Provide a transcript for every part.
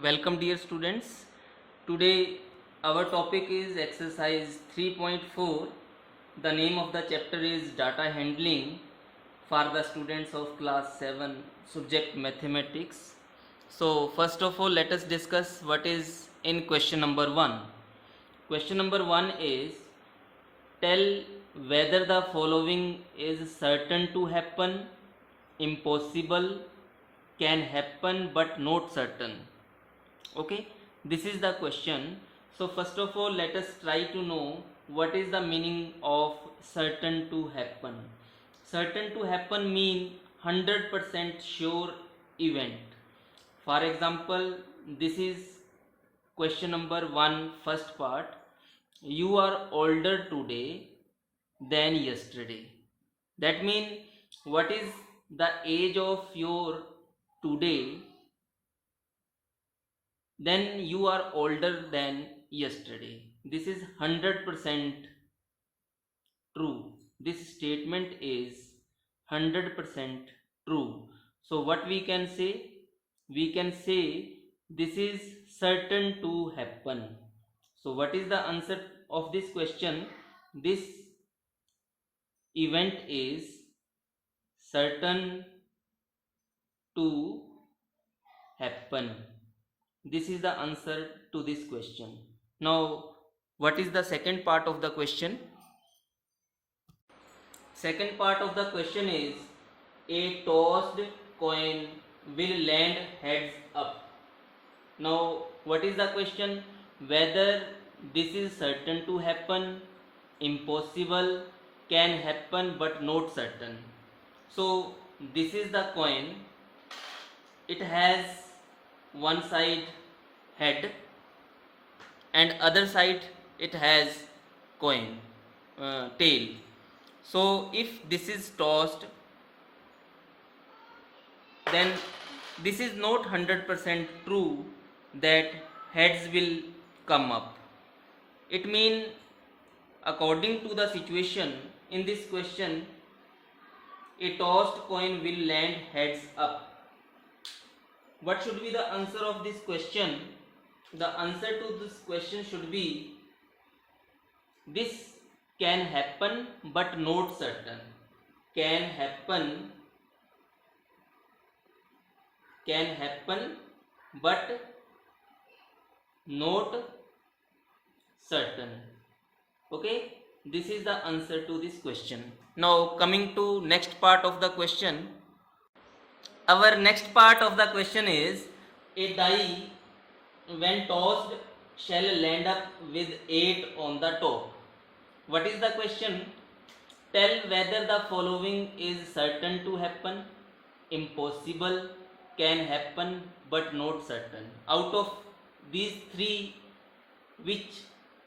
Welcome dear students. Today our topic is exercise 3.4. The name of the chapter is data handling for the students of class 7 subject mathematics. So first of all let us discuss what is in question number 1. Question number 1 is tell whether the following is certain to happen, impossible, can happen but not certain. Okay, this is the question. So first of all let us try to know what is the meaning of certain to happen. Certain to happen mean 100% sure event. For example, this is question number 1 first part. You are older today than yesterday. That means what is the age of your today, then you are older than yesterday. This is 100% true. This statement is 100% true. So what we can say? We can say this is certain to happen. So what is the answer of this question? This event is certain to happen. This is the answer to this question. Now what is the second part of the question? Second part of the question is a tossed coin will land heads up. Now what is the question? Whether this is certain to happen, impossible, can happen but not certain. So this is the coin. It has one side head and other side it has coin tail. So if this is tossed, then this is not 100% true that heads will come up. It means according to the situation in this question, a tossed coin will land heads up. What should be the answer of this question? The answer to this question should be this can happen but not certain. Can happen but not certain. Okay, this is the answer to this question. Now coming to next part of the question. Our next part of the question is a die when tossed shall land up with 8 on the top. What is the question? Tell whether the following is certain to happen, impossible, can happen but not certain. Out of these three, which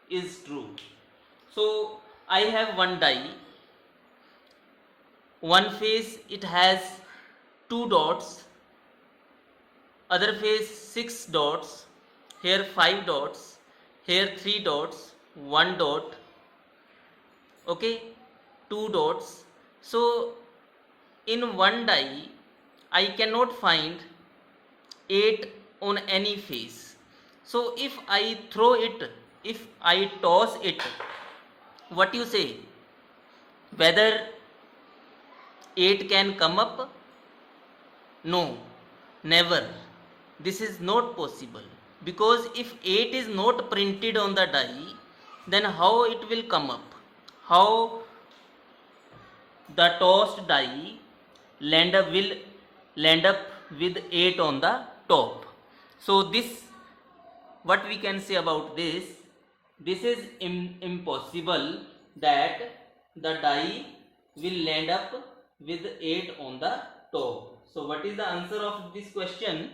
is true? So I have one die. One face it has 2 dots, other face 6 dots, here 5 dots, here 3 dots, 1 dot, okay, 2 dots. So in one die I cannot find 8 on any face. So if I throw it, if I toss it, what you say? Whether 8 can come up? No, never. This is not possible, because if 8 is not printed on the die, then how it will come up? How the tossed die will land up with 8 on the top? So this, what we can say about this? This is impossible that the die will land up with 8 on the top. So what is the answer of this question?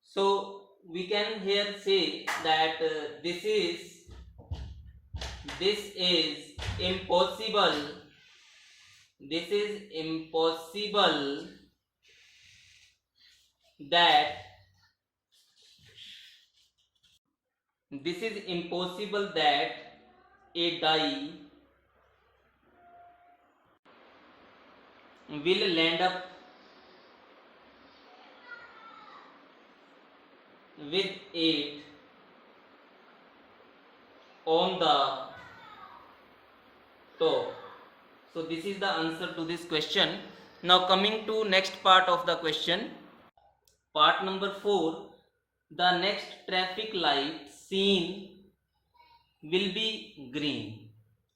So we can here say that this is impossible. This is impossible that a die will land up with 8 on the top. So this is the answer to this question. Now coming to next part of the question. Part number 4. The next traffic light seen will be green.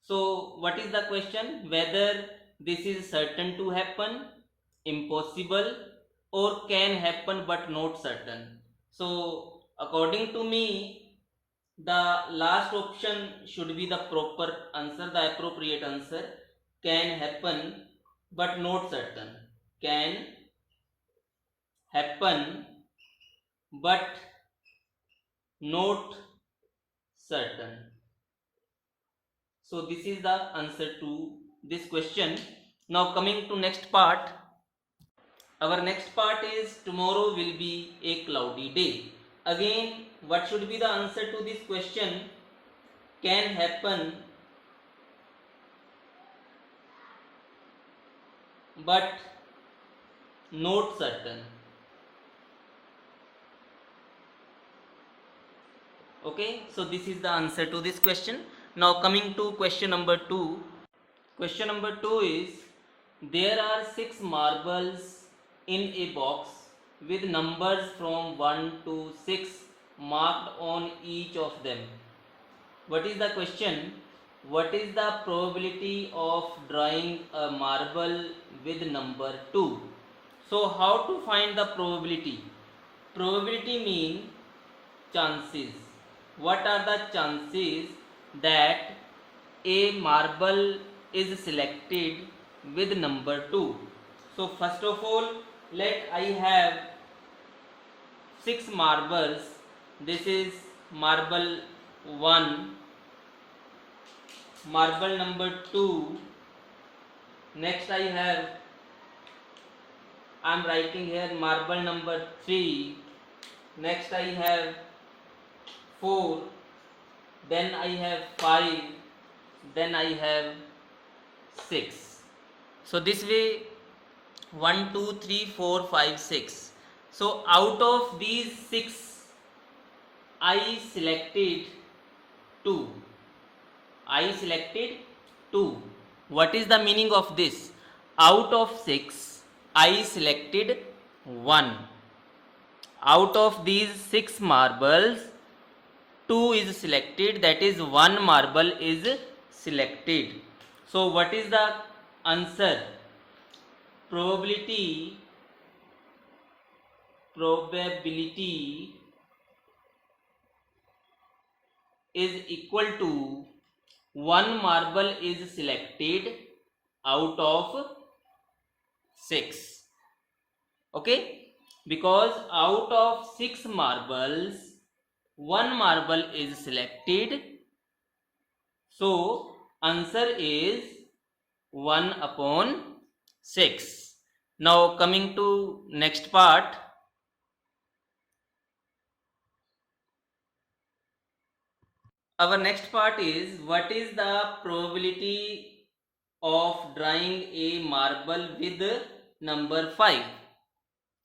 So what is the question? Whether this is certain to happen, impossible, or can happen but not certain. So according to me, the last option should be the proper answer, the appropriate answer. Can happen but not certain. Can happen but not certain. So this is the answer to this question. Now coming to next part. Our next part is tomorrow will be a cloudy day. Again, what should be the answer to this question? Can happen but not certain. Okay, so this is the answer to this question. Now coming to question number 2. Question number 2 is, there are 6 marbles in a box with numbers from 1 to 6 marked on each of them. What is the question? What is the probability of drawing a marble with number 2? So how to find the probability? Probability means chances. What are the chances that a marble is selected with number 2? So first of all, let I have 6 marbles. This is marble 1, marble number 2. Next I am writing here marble number 3. Next I have 4. Then I have 5. Then I have 6. So this way 1, 2, 3, 4, 5, 6. So out of these 6, I selected 2. I selected 2. What is the meaning of this? Out of 6, I selected 1. Out of these 6 marbles, 2 is selected, that is 1 marble is selected. So what is the answer? Probability is equal to 1 marble is selected out of 6. Okay, because out of 6 marbles 1 marble is selected, so answer is 1 upon 6. Now coming to next part. Our next part is, what is the probability of drawing a marble with number 5?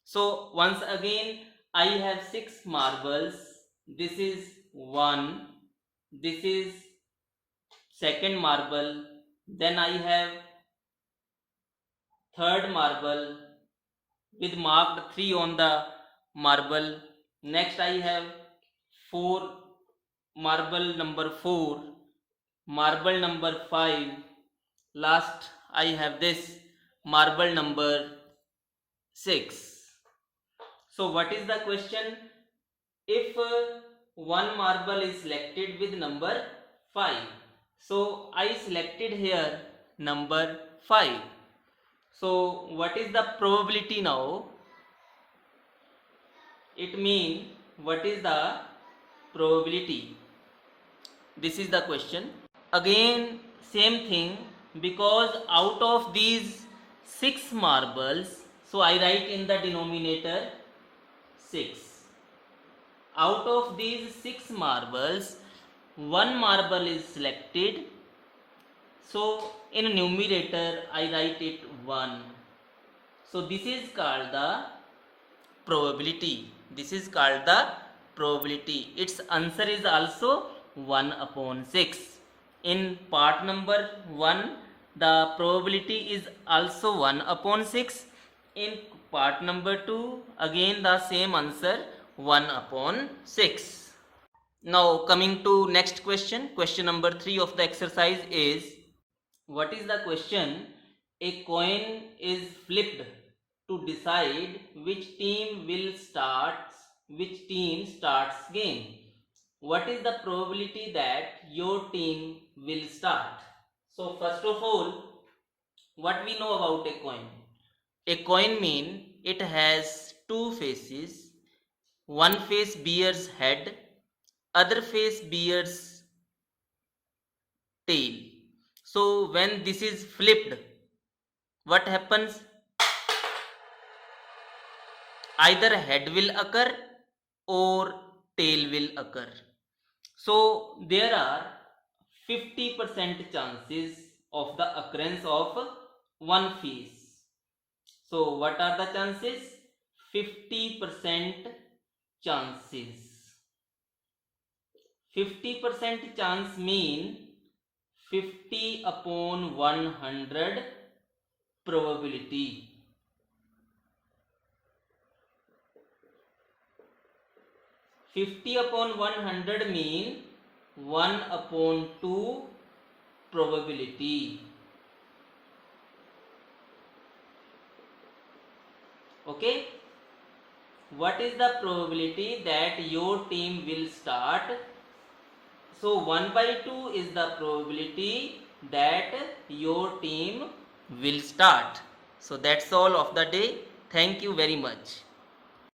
So once again I have 6 marbles. This is 1, this is second marble, then I have third marble with marked 3 on the marble. Next I have 4, marble number 4, marble number 5. Last I have this marble number 6. So what is the question? If 1 marble is selected with number 5, so I selected here number 5. So what is the probability now? It means, what is the probability? This is the question. Again same thing, because out of these 6 marbles, so I write in the denominator 6. Out of these 6 marbles 1 marble is selected, so in numerator I write it 1. So this is called the probability. This is called the probability. Its answer is also 1 upon 6. In part number 1, the probability is also 1 upon 6. In part number 2, again the same answer, 1 upon 6. Now coming to next question. Question number 3 of the exercise is, what is the question? A coin is flipped to decide which team starts game. What is the probability that your team will start? So first of all, what we know about a coin? A coin mean it has two faces. One face bears head, other face bears tail. So when this is flipped, what happens? Either head will occur or tail will occur. So there are 50% chances of the occurrence of one face. So what are the chances? 50% chances. 50% chance mean 50 upon 100 probability. Fifty upon 100 mean 1 upon 2 probability. Okay, what is the probability that your team will start? So 1 by 2 is the probability that your team will start. So that's all of the day. Thank you very much.